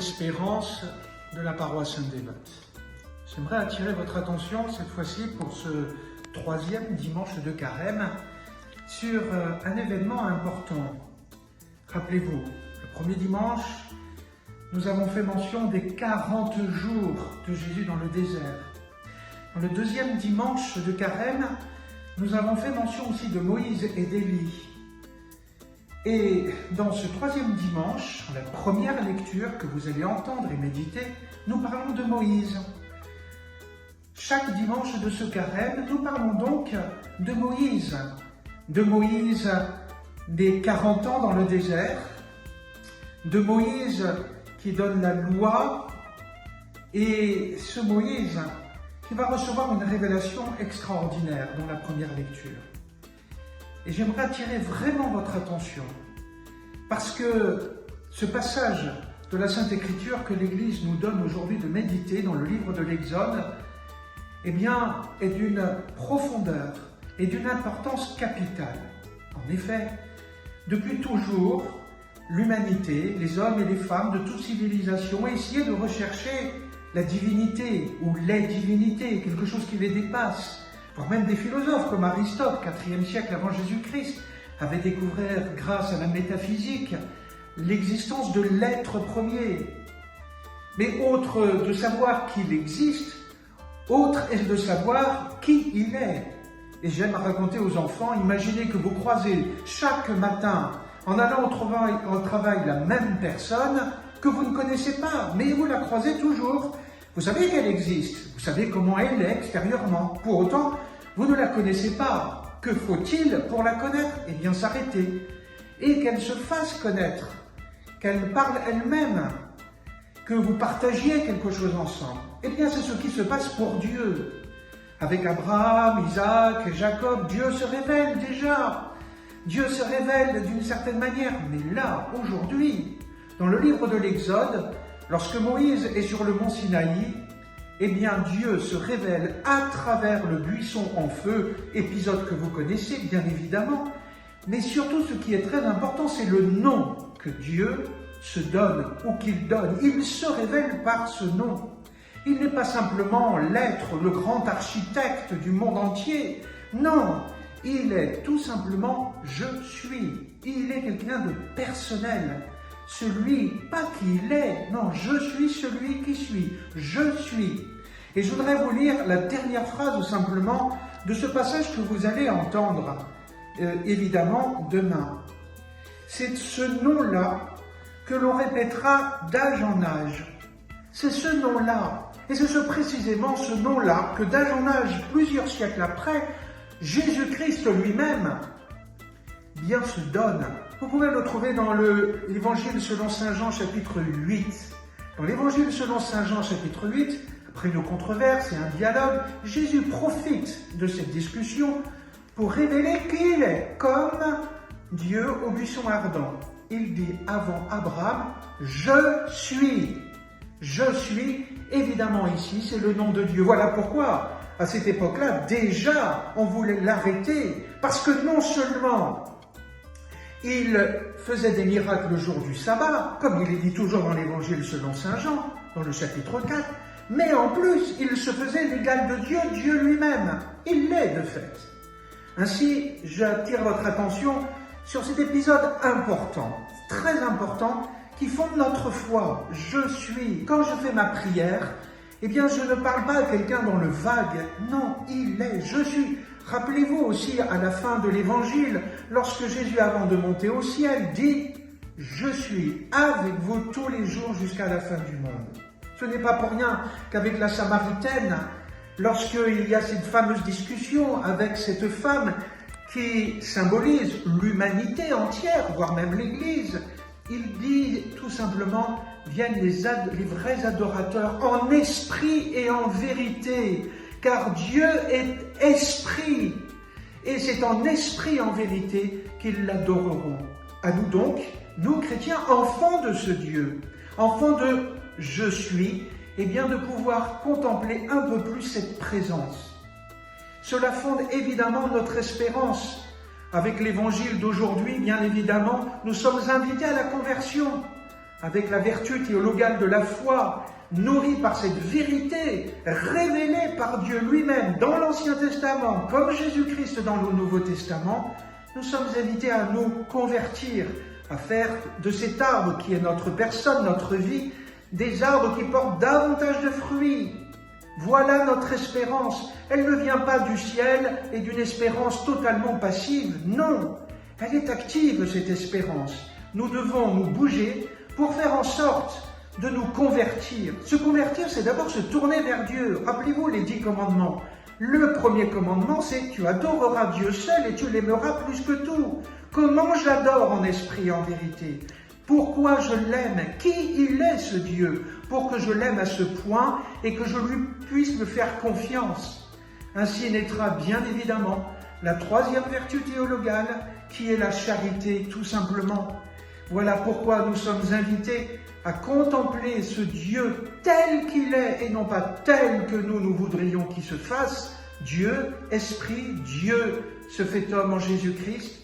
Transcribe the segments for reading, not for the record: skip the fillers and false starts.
l'espérance de la paroisse Sainte-Dévote. J'aimerais attirer votre attention cette fois-ci pour ce troisième dimanche de carême sur un événement important. Rappelez-vous, le premier dimanche, nous avons fait mention des 40 jours de Jésus dans le désert. Dans le deuxième dimanche de carême, nous avons fait mention aussi de Moïse et d'Élie. Et dans ce troisième dimanche, la première lecture que vous allez entendre et méditer, nous parlons de Moïse. Chaque dimanche de ce carême, nous parlons donc de Moïse des 40 ans dans le désert, de Moïse qui donne la loi, et ce Moïse qui va recevoir une révélation extraordinaire dans la première lecture. Et j'aimerais attirer vraiment votre attention, parce que ce passage de la Sainte Écriture que l'Église nous donne aujourd'hui de méditer dans le livre de l'Exode, eh bien, est d'une profondeur et d'une importance capitale. En effet, depuis toujours, l'humanité, les hommes et les femmes de toute civilisation, ont essayé de rechercher la divinité ou les divinités, quelque chose qui les dépasse. Voire même des philosophes comme Aristote, 4e siècle avant Jésus-Christ, avaient découvert, grâce à la métaphysique, l'existence de l'être premier. Mais autre de savoir qu'il existe, autre est de savoir qui il est. Et j'aime raconter aux enfants, imaginez que vous croisez chaque matin, en allant au travail, la même personne que vous ne connaissez pas, mais vous la croisez toujours. Vous savez qu'elle existe, vous savez comment elle est extérieurement. Pour autant, vous ne la connaissez pas. Que faut-il pour la connaître? Eh bien, s'arrêter. Et qu'elle se fasse connaître, qu'elle parle elle-même, que vous partagiez quelque chose ensemble. Eh bien, c'est ce qui se passe pour Dieu. Avec Abraham, Isaac et Jacob, Dieu se révèle déjà. Dieu se révèle d'une certaine manière. Mais là, aujourd'hui, dans le livre de l'Exode, lorsque Moïse est sur le mont Sinaï, eh bien Dieu se révèle à travers le buisson en feu, épisode que vous connaissez bien évidemment, mais surtout ce qui est très important, c'est le nom que Dieu se donne ou qu'il donne. Il se révèle par ce nom. Il n'est pas simplement l'être, le grand architecte du monde entier. Non, il est tout simplement « je suis ». Il est quelqu'un de personnel. Celui, pas qui il est, non, je suis celui qui suis, je suis. Et je voudrais vous lire la dernière phrase simplement de ce passage que vous allez entendre, évidemment, demain. C'est ce nom-là que l'on répétera d'âge en âge. C'est ce nom-là, et c'est précisément ce nom-là que d'âge en âge, plusieurs siècles après, Jésus-Christ lui-même, bien se donne. Vous pouvez le trouver dans l'Évangile selon saint Jean, chapitre 8. Dans l'Évangile selon saint Jean, chapitre 8, après une controverse et un dialogue, Jésus profite de cette discussion pour révéler qui il est, comme Dieu au buisson ardent. Il dit avant Abraham, « Je suis ». Je suis, évidemment ici, c'est le nom de Dieu. Voilà pourquoi, à cette époque-là, déjà, on voulait l'arrêter, parce que non seulement il faisait des miracles le jour du sabbat, comme il est dit toujours dans l'Évangile selon saint Jean, dans le chapitre 4, mais en plus, il se faisait l'égal de Dieu, Dieu lui-même. Il l'est de fait. Ainsi, j'attire votre attention sur cet épisode important, très important, qui fonde notre foi. Je suis. Quand je fais ma prière, eh bien, je ne parle pas à quelqu'un dans le vague. Non, il est. Je suis. Rappelez-vous aussi à la fin de l'Évangile, lorsque Jésus, avant de monter au ciel, dit « Je suis avec vous tous les jours jusqu'à la fin du monde ». Ce n'est pas pour rien qu'avec la Samaritaine, lorsqu'il y a cette fameuse discussion avec cette femme qui symbolise l'humanité entière, voire même l'Église, il dit tout simplement « Viennent les vrais adorateurs en esprit et en vérité ». Car Dieu est esprit, et c'est en esprit et en vérité qu'ils l'adoreront. À nous donc, nous chrétiens, enfants de ce Dieu, enfants de « je suis », et bien de pouvoir contempler un peu plus cette présence. Cela fonde évidemment notre espérance. Avec l'évangile d'aujourd'hui, bien évidemment, nous sommes invités à la conversion. avec la vertu théologale de la foi, nourrie par cette vérité révélée par Dieu lui-même dans l'Ancien Testament, comme Jésus-Christ dans le Nouveau Testament, nous sommes invités à nous convertir, à faire de cet arbre qui est notre personne, notre vie, des arbres qui portent davantage de fruits. Voilà notre espérance. Elle ne vient pas du ciel et d'une espérance totalement passive. Non, elle est active, cette espérance. Nous devons nous bouger pour faire en sorte de nous convertir. Se convertir, c'est d'abord se tourner vers Dieu. Rappelez-vous les 10 commandements. Le premier commandement, c'est « Tu adoreras Dieu seul et tu l'aimeras plus que tout ». Comment j'adore en esprit et en vérité? Pourquoi je l'aime? Qui il est, ce Dieu? Pour que je l'aime à ce point et que je lui puisse me faire confiance. Ainsi naîtra bien évidemment la troisième vertu théologale, qui est la charité, tout simplement. Voilà pourquoi nous sommes invités à contempler ce Dieu tel qu'il est et non pas tel que nous voudrions qu'il se fasse. Dieu, Esprit, Dieu se fait homme en Jésus-Christ.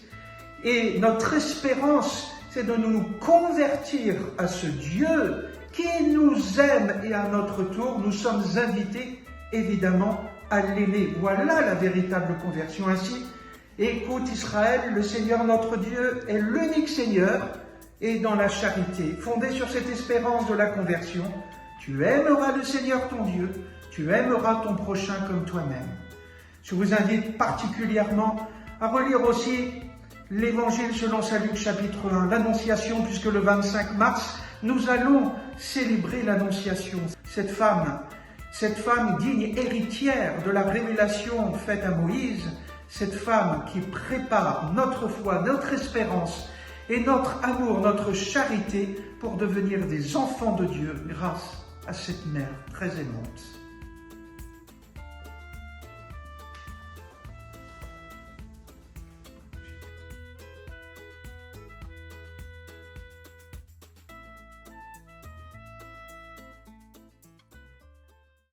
Et notre espérance, c'est de nous convertir à ce Dieu qui nous aime et à notre tour, nous sommes invités évidemment à l'aimer. Voilà la véritable conversion. Ainsi, écoute Israël, le Seigneur notre Dieu est l'unique Seigneur et dans la charité, fondée sur cette espérance de la conversion, tu aimeras le Seigneur ton Dieu, tu aimeras ton prochain comme toi-même. Je vous invite particulièrement à relire aussi l'Évangile selon saint Luc chapitre 1, l'Annonciation, puisque le 25 mars, nous allons célébrer l'Annonciation. Cette femme digne héritière de la révélation faite à Moïse, cette femme qui prépare notre foi, notre espérance et notre amour, notre charité pour devenir des enfants de Dieu grâce à cette mère très aimante.